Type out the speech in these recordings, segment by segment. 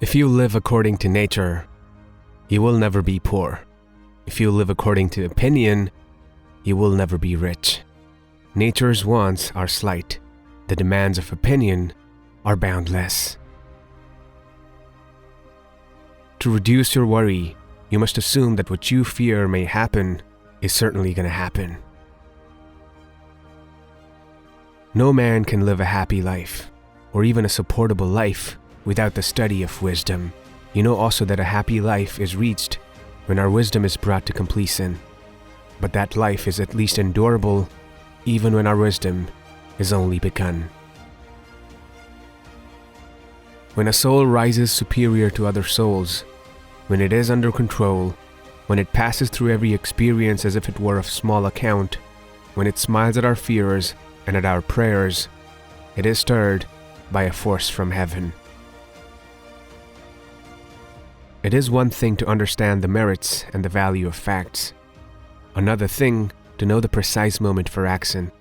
If you live according to nature, you will never be poor. If you live according to opinion, you will never be rich. Nature's wants are slight. The demands of opinion are boundless. To reduce your worry, you must assume that what you fear may happen is certainly going to happen. No man can live a happy life, or even a supportable life, without the study of wisdom. You know also that a happy life is reached when our wisdom is brought to completion. But that life is at least endurable, even when our wisdom is only begun. When a soul rises superior to other souls, when it is under control, when it passes through every experience as if it were of small account, when it smiles at our fears and at our prayers, it is stirred by a force from heaven. It is one thing to understand the merits and the value of facts, another thing to know the precise moment for action,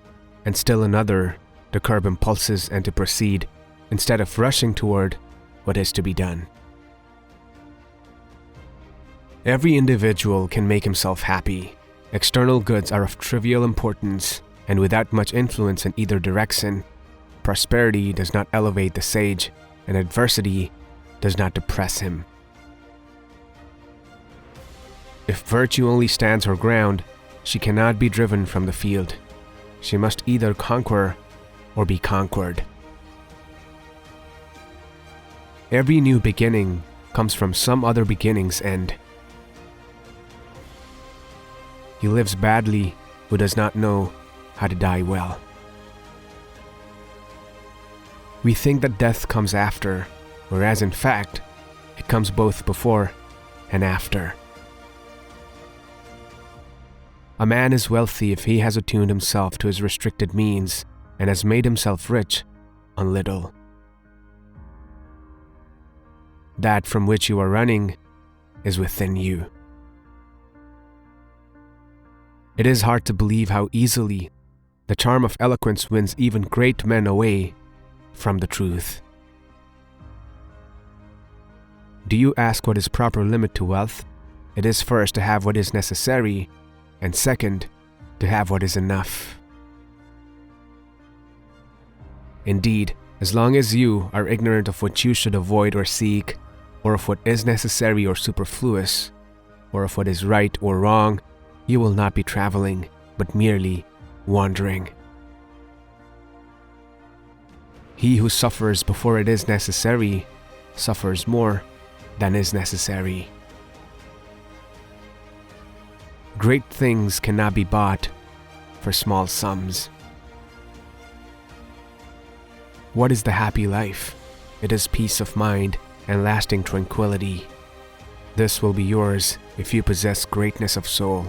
and still another to curb impulses and to proceed instead of rushing toward what is to be done. Every individual can make himself happy. External goods are of trivial importance, and without much influence in either direction. Prosperity does not elevate the sage, and adversity does not depress him. If virtue only stands her ground, she cannot be driven from the field. She must either conquer or be conquered. Every new beginning comes from some other beginning's end. He lives badly who does not know how to die well. We think that death comes after, whereas in fact, it comes both before and after. A man is wealthy if he has attuned himself to his restricted means and has made himself rich on little. That from which you are running is within you. It is hard to believe how easily the charm of eloquence wins even great men away from the truth. Do you ask what is proper limit to wealth? It is first to have what is necessary, and second, to have what is enough. Indeed, as long as you are ignorant of what you should avoid or seek, or of what is necessary or superfluous, or of what is right or wrong, you will not be traveling, but merely wandering. He who suffers before it is necessary suffers more than is necessary. Great things cannot be bought for small sums. What is the happy life? It is peace of mind and lasting tranquility. This will be yours if you possess greatness of soul.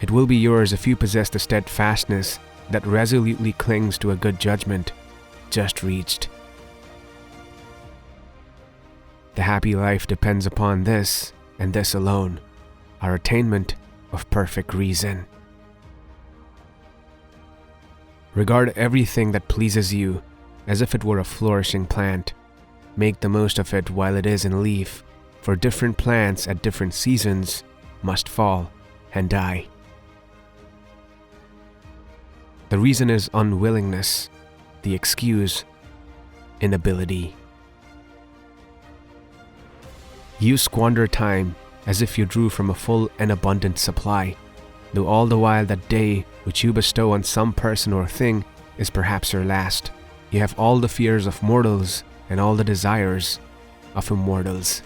It will be yours if you possess the steadfastness that resolutely clings to a good judgment just reached. The happy life depends upon this and this alone, our attainment of perfect reason. Regard everything that pleases you as if it were a flourishing plant. Make the most of it while it is in leaf, for different plants at different seasons must fall and die. The reason is unwillingness, the excuse, inability. You squander time as if you drew from a full and abundant supply, though all the while that day which you bestow on some person or thing is perhaps your last. You have all the fears of mortals and all the desires of immortals.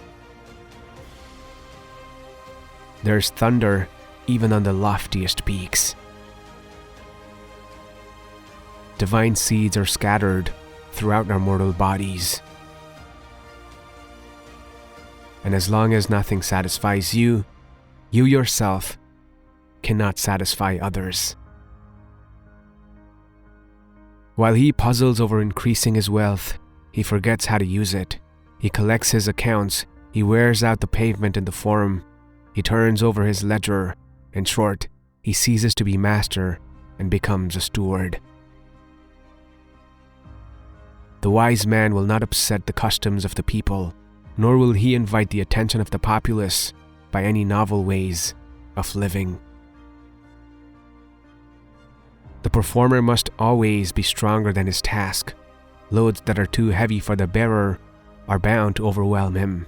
There is thunder even on the loftiest peaks. Divine seeds are scattered throughout our mortal bodies. And as long as nothing satisfies you, you yourself cannot satisfy others. While he puzzles over increasing his wealth, he forgets how to use it. He collects his accounts, he wears out the pavement in the forum, he turns over his ledger. In short, he ceases to be master and becomes a steward. The wise man will not upset the customs of the people, nor will he invite the attention of the populace by any novel ways of living. The performer must always be stronger than his task. Loads that are too heavy for the bearer are bound to overwhelm him.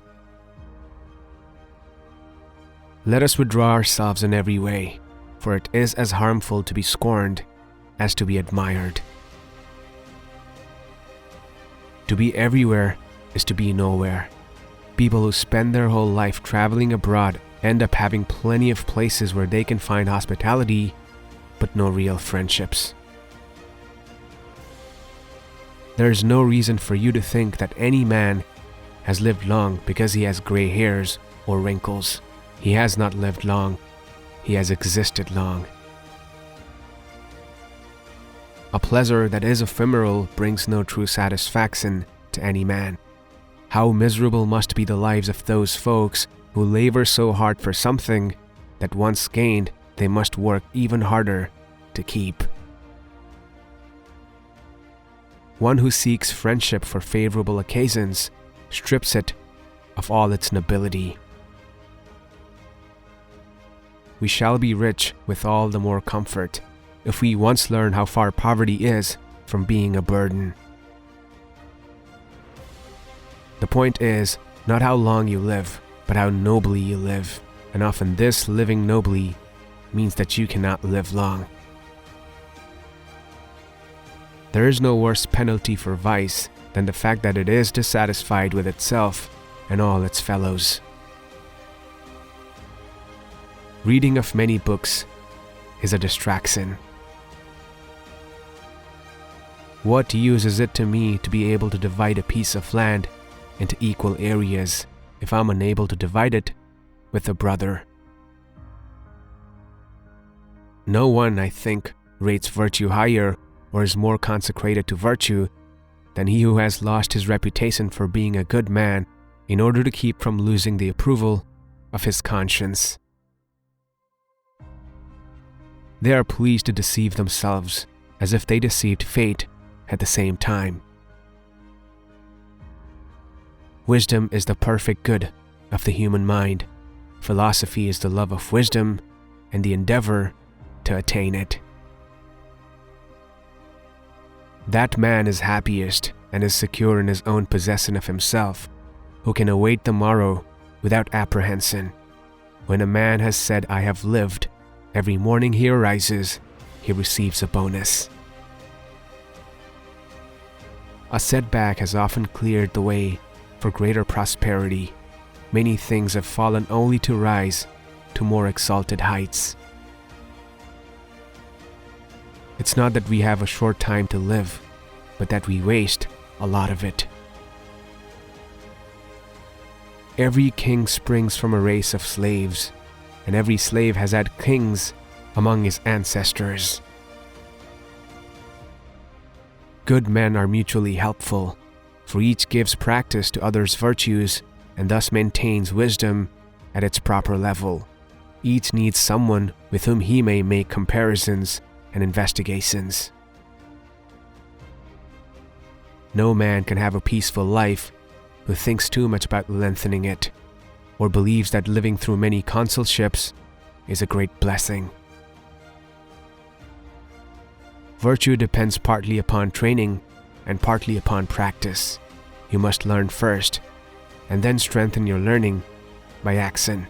Let us withdraw ourselves in every way, for it is as harmful to be scorned as to be admired. To be everywhere is to be nowhere. People who spend their whole life traveling abroad end up having plenty of places where they can find hospitality, but no real friendships. There is no reason for you to think that any man has lived long because he has gray hairs or wrinkles. He has not lived long. He has existed long. A pleasure that is ephemeral brings no true satisfaction to any man. How miserable must be the lives of those folks who labor so hard for something that once gained they must work even harder to keep. One who seeks friendship for favorable occasions strips it of all its nobility. We shall be rich with all the more comfort if we once learn how far poverty is from being a burden. The point is not how long you live, but how nobly you live, and often this living nobly means that you cannot live long. There is no worse penalty for vice than the fact that it is dissatisfied with itself and all its fellows. Reading of many books is a distraction. What use is it to me to be able to divide a piece of land into equal areas if I'm unable to divide it with a brother? No one, I think, rates virtue higher or is more consecrated to virtue than he who has lost his reputation for being a good man in order to keep from losing the approval of his conscience. They are pleased to deceive themselves as if they deceived fate at the same time. Wisdom is the perfect good of the human mind. Philosophy is the love of wisdom and the endeavor to attain it. That man is happiest and is secure in his own possession of himself, who can await the morrow without apprehension. When a man has said, "I have lived," every morning he arises, he receives a bonus. A setback has often cleared the way for greater prosperity. Many things have fallen only to rise to more exalted heights. It's not that we have a short time to live, but that we waste a lot of it. Every king springs from a race of slaves, and every slave has had kings among his ancestors. Good men are mutually helpful, for each gives practice to others' virtues and thus maintains wisdom at its proper level. Each needs someone with whom he may make comparisons and investigations. No man can have a peaceful life who thinks too much about lengthening it, or believes that living through many consulships is a great blessing. Virtue depends partly upon training and partly upon practice. You must learn first, and then strengthen your learning by action.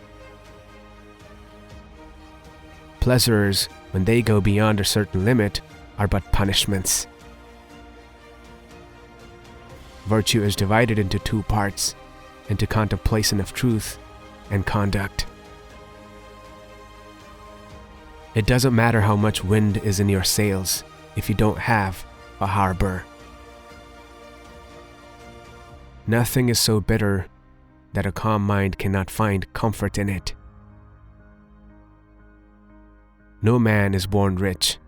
Pleasures, when they go beyond a certain limit, are but punishments. Virtue is divided into two parts, into contemplation of truth and conduct. It doesn't matter how much wind is in your sails if you don't have a harbor. Nothing is so bitter that a calm mind cannot find comfort in it. No man is born rich.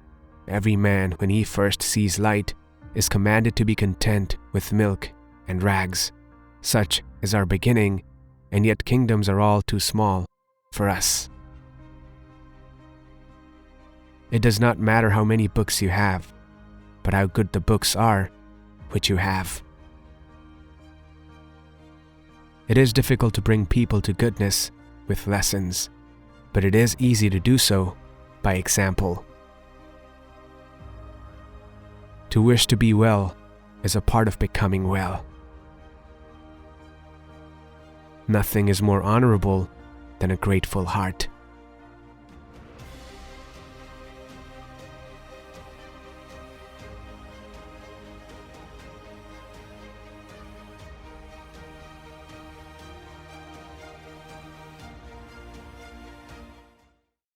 Every man, when he first sees light, is commanded to be content with milk and rags. Such is our beginning, and yet kingdoms are all too small for us. It does not matter how many books you have, but how good the books are which you have. It is difficult to bring people to goodness with lessons, but it is easy to do so by example. To wish to be well is a part of becoming well. Nothing is more honorable than a grateful heart.